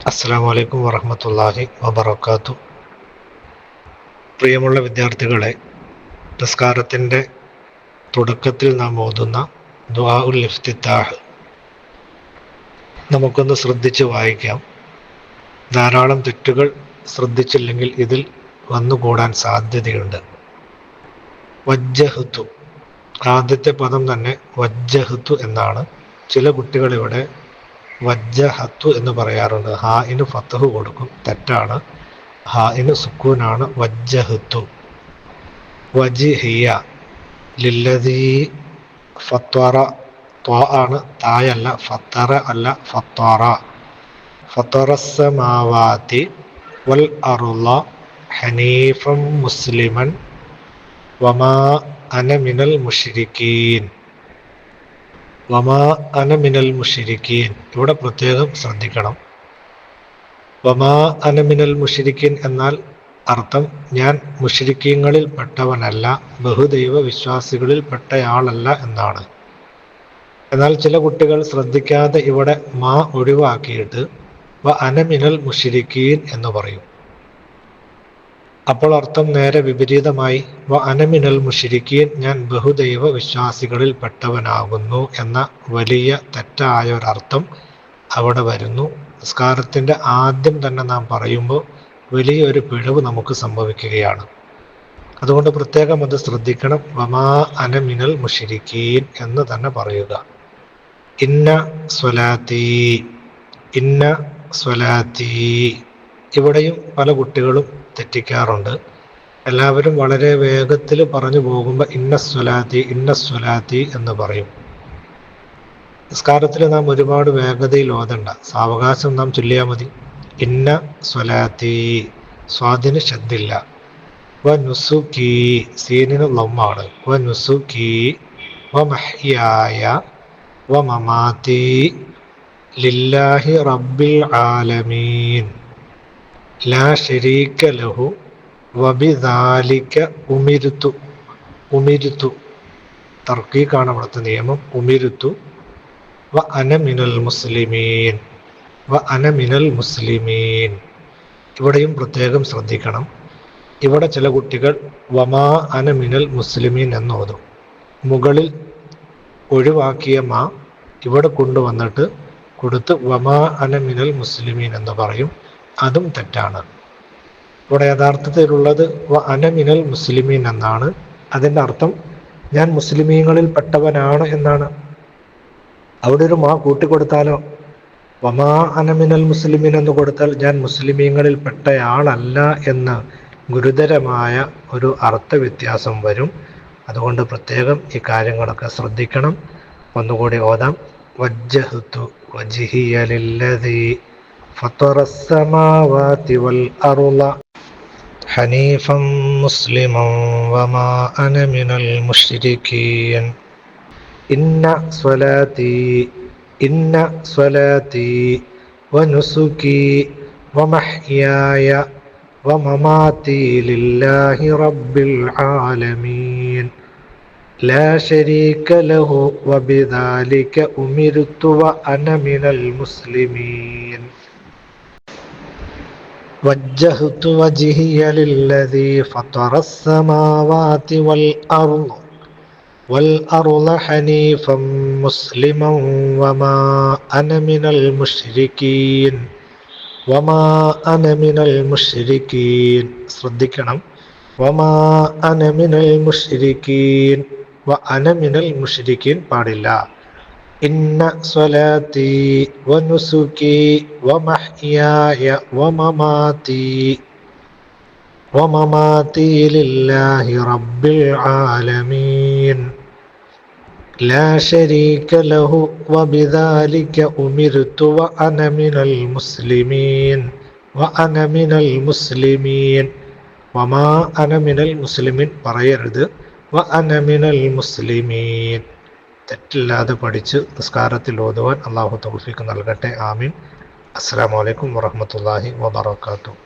അസ്സലാമു അലൈക്കും വറഹ്മത്തുള്ളാഹി വബറകാതുഹു. പ്രിയമുള്ള വിദ്യാർത്ഥികളെ, നിസ്കാരത്തിൻ്റെ തുടക്കത്തിൽ നാം ഓതുന്ന ദുആഉൽ ഇഫ്തിതാഹ് നമുക്കൊന്ന് ശ്രദ്ധിച്ച് വായിക്കാം. ധാരാളം തെറ്റുകൾ ശ്രദ്ധിച്ചില്ലെങ്കിൽ ഇതിൽ വന്നുകൂടാൻ സാധ്യതയുണ്ട്. വജ്ജഹ്തു, ആദ്യത്തെ പദം തന്നെ വജ്ജഹ്തു എന്നാണ്. ചില കുട്ടികളിവിടെ വജ്ജഹത്തു എന്ന് പറയാറുണ്ട്. ഹാഇന് ഫത്ഹ് കൊടുക്കും, തെറ്റാണ്. ഹാഇന് സുക്കൂനാണ്. വജ്ജഹ്തു. വജിഹിയ ലില്ലദീ ഫത്തറ, ത്വാ ആണ്, തായല്ല. ഫത്തറ അല്ല, ഫത്തറ. ഫത്തറസ്സമാവാതി വൽ അർള ഹനീഫൻ മുസ്ലിമൻ വമാ അന മിനൽ മുശ്രിക്കീൻ. വമാ അന മിനൽ മുശ്രിക്കീൻ, ഇവിടെ പ്രത്യേകം ശ്രദ്ധിക്കണം. വമാ അന മിനൽ മുശ്രിക്കീൻ എന്നാൽ അർത്ഥം ഞാൻ മുശ്രിക്കീങ്ങളിൽ പെട്ടവനല്ല, ബഹുദൈവ വിശ്വാസികളിൽ പെട്ടയാളല്ല എന്നാണ്. എന്നാൽ ചില കുട്ടികൾ ശ്രദ്ധിക്കാതെ ഇവിടെ മാ ഒഴിവാക്കിയിട്ട് വ അന മിനൽ മുശ്രിക്കീൻ എന്ന് പറയും. അപ്പോൾ അർത്ഥം നേരെ വിപരീതമായി. വ അന മിനൽ മുശ്രിക്കീൻ, ഞാൻ ബഹുദൈവ വിശ്വാസികളിൽ പെട്ടവനാകുന്നു എന്ന വലിയ തെറ്റായ ഒരർത്ഥം അവിടെ വരുന്നു. നിസ്കാരത്തിൻ്റെ ആദ്യം തന്നെ നാം പറയുമ്പോൾ വലിയൊരു പിഴവ് നമുക്ക് സംഭവിക്കുകയാണ്. അതുകൊണ്ട് പ്രത്യേകം അത് ശ്രദ്ധിക്കണം. വമാ അന മിനൽ മുശ്രിക്കീൻ എന്ന് തന്നെ പറയുക. ഇന്ന സ്വലാത്തി, ഇന്ന സ്വലാത്തി, ഇവിടെയും പല കുട്ടികളും തെറ്റിക്കാറുണ്ട്. എല്ലാവരും വളരെ വേഗത്തിൽ പറഞ്ഞു പോകുമ്പോൾ ഇന്ന സ്വലാത്തി, ഇന്ന സ്വലാത്തി എന്ന് പറയും. നിസ്കാരത്തിൽ നാം ഒരുപാട് വേഗതയിൽ ഓതണ്ട, സാവകാശം നാം ചൊല്ലിയാൽ മതി. ഇന്ന സ്വലാത്തി, സ്വാദിന് ശബ്ദില്ല. വ നുസുക്കി, സീനിന് ലമ്മാണ്. വ നുസുക്കി വ മഹ്യായ വ മമാതി ലില്ലാഹി റബ്ബിൽ ആലമീൻ ലാ ശരീക ലഹു വബിദാലിക ഉമിരുതു. ഉമിരുതു തർക്കീക്കാണ് അവിടുത്തെ നിയമം. ഉമിരുതു വ അന മിനൽ മുസ്ലിമീൻ, വ അന മിനൽ മുസ്ലിമീൻ. ഇവിടെയും പ്രത്യേകം ശ്രദ്ധിക്കണം. ഇവിടെ ചില കുട്ടികൾ വമാ അന മിനൽ മുസ്ലിമീൻ എന്നോതും. മുകളിൽ ഒഴിവാക്കിയ മാ ഇവിടെ കൊണ്ടുവന്നിട്ട് കൊടുത്ത് വമാ അന മിനൽ മുസ്ലിമീൻ എന്ന് പറയും. അതും തെറ്റാണ്. ഇവിടെ യഥാർത്ഥത്തിലുള്ളത് വ അന മിനൽ മുസ്ലിമീൻ എന്നാണ്. അതിൻ്റെ അർത്ഥം ഞാൻ മുസ്ലിമീങ്ങളിൽ പെട്ടവനാണ് എന്നാണ്. അവിടെ ഒരു മാ കൂട്ടിക്കൊടുത്താലോ, വമാ അന മിനൽ മുസ്ലിമീൻ എന്ന് കൊടുത്താൽ ഞാൻ മുസ്ലിമീങ്ങളിൽ പെട്ടയാളല്ല എന്ന് ഗുരുതരമായ ഒരു അർത്ഥവ്യത്യാസം വരും. അതുകൊണ്ട് പ്രത്യേകം ഈ കാര്യങ്ങളൊക്കെ ശ്രദ്ധിക്കണം. ഒന്നുകൂടി ഓതാം. വജ്ജഹ്തു വജ്ഹിയ ലില്ലദീ ഫത്തറസ്സമാവാതി വൽ അർള ഹനീഫൻ മുസ്ലിമൻ വമാ അന മിനൽ മുശ്രിക്കീൻ. ഇന്ന സ്വലാത്തി, ഇന്ന സ്വലാത്തി വ നുസുകി വ മഹ്യായ വ മമാതി ലില്ലാഹി റബ്ബിൽ ആലമീൻ ലാ ശരീക ലഹു വബിദാലിക ഉമിർതു വ അന മിനൽ മുസ്ലിമീൻ. വജ്ജഹ്തു വജ്ഹിയ ലില്ലദീ ഫത്തറസ്സമാവാതി വൽ അർള ഹനീഫൻ മുസ്ലിമൻ വമാ അന മിനൽ മുശ്രിക്കീൻ. വമാ അന മിനൽ മുശ്രിക്കീൻ, ശ്രദ്ധിക്കണം. വമാ അന മിനൽ മുശ്രിക്കീൻ, വ അന മിനൽ മുശ്രിക്കീൻ പാടില്ല. ഇന്ന സ്വലാത്തി വ നുസുകി വ മഹ്യായ വ മമാതി ലില്ലാഹി റബ്ബിൽ ആലമീൻ ലാ ശരീക ലഹു വബിദാലിക ഉമിർതു വ അന മിനൽ മുസ്ലിമീൻ. വ അന മിനൽ മുസ്ലിമീൻ, വമാ അന മിനൽ മുസ്ലിമീൻ പറയരുത്. വ അന മിനൽ മുസ്ലിമീൻ. തെറ്റില്ലാതെ പഠിച്ച് നിസ്കാരത്തിൽ ഓതുവാൻ അള്ളാഹു തൗഫീഖ് നൽകട്ടെ. ആമീൻ. അസ്സലാമു അലൈക്കും വറഹ്മത്തുള്ളാഹി വബറകാതുഹു.